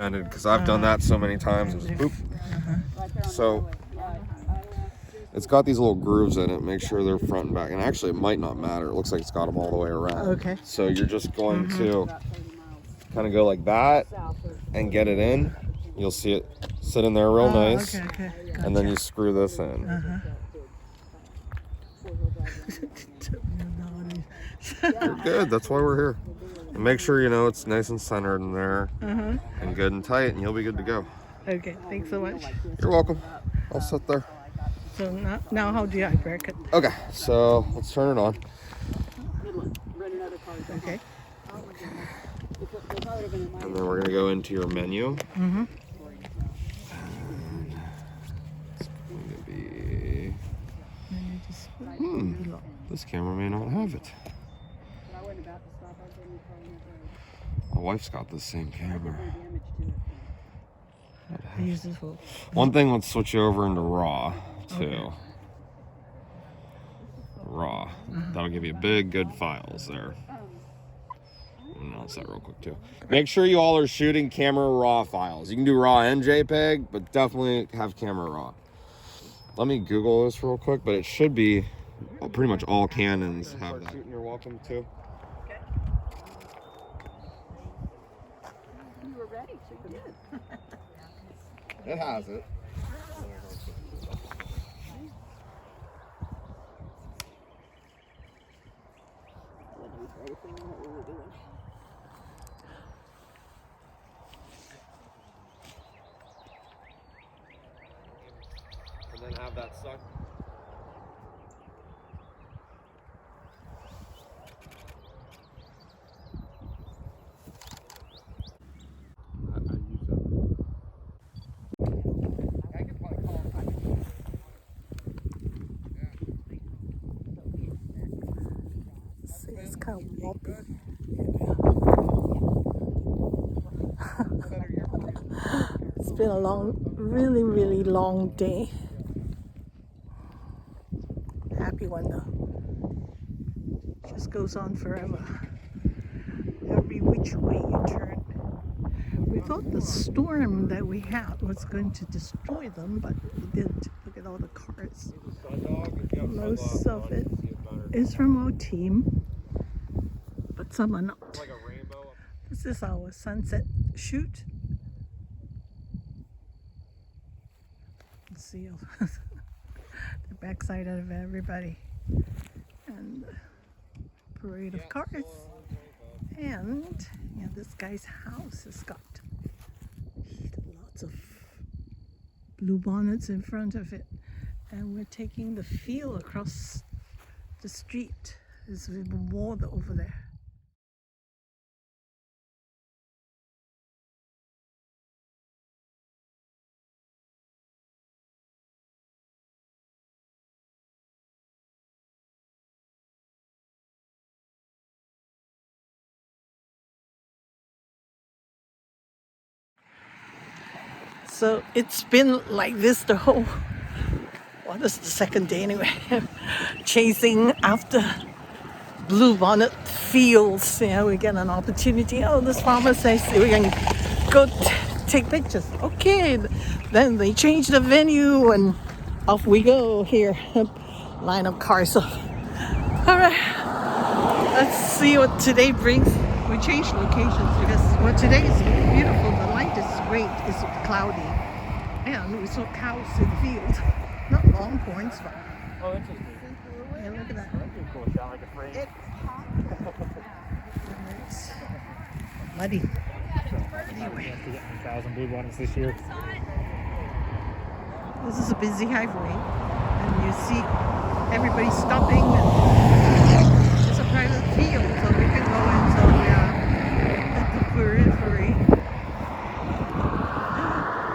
Because I've done that so many times. It was boop. So it's got these little grooves in it. Make sure they're front and back. And actually, it might not matter. It looks like it's got them all the way around. Okay. So you're just going to kind of go like that and get it in. You'll see it sit in there real nice. Okay. Gotcha. And then you screw this in. You're good. That's why we're here. And make sure it's nice and centered in there and good and tight, and you'll be good to go. Okay, thanks so much. You're welcome. I'll sit there. So now how do I break it? Okay, so let's turn it on. Okay. And then we're going to go into your menu. And it's going to be... this camera may not have it. My wife's got the same camera. I use this for... One thing, let's switch you over into RAW, too. Okay. RAW. That'll give you big, good files there. Announce that real quick, too. Make sure you all are shooting camera RAW files. You can do RAW and JPEG, but definitely have camera RAW. Let me Google this real quick, but it should be pretty much all Canons have that. You're welcome, too. It has it. And then have that suck. It's kind of wobbly. It's been a really, really long day. Happy one though. Just goes on forever. Every which way you turn. We thought the storm that we had was going to destroy them, but it didn't. Look at all the cars. Most of it is from our team, but some are not. This is our sunset shoot. See the backside of everybody, and parade of cars. And this guy's house has got lots of bluebonnets in front of it, and we're taking the field across the street. There's even more over there. So it's been like this the whole, this is the second day anyway, chasing after bluebonnet fields. We get an opportunity. This farmer says we can go take pictures. Okay, then they change the venue and off we go here. Line of cars. So, all right, let's see what today brings. We changed locations because today is beautiful. The light is great. It's cloudy, and we saw cows in the field. Not longhorns, but interesting. Yeah, look at that. That'd be cool. Sound like a frame. It's hot. It's muddy. Anyway, 1,000 bluebonnets this year. this is a busy highway, and you see everybody stopping. And it's a private field, so we can go into the periphery.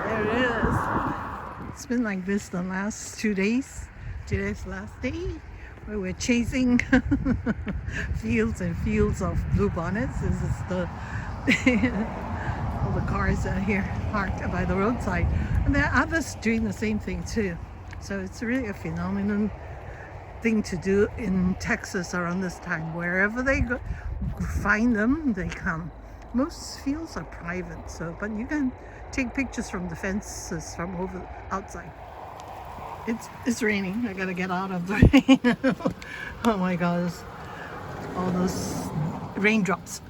There it is. It's been like this the last 2 days. Today's last day, where we're chasing fields and fields of bluebonnets. This is the all the cars are here parked by the roadside, and there are others doing the same thing too. So it's really a phenomenon thing to do in Texas around this time. Wherever they go, find them, they come. most fields are private, so but you can take pictures from the fences from over outside. It's raining. I gotta get out of the rain. Oh my gosh, all those raindrops.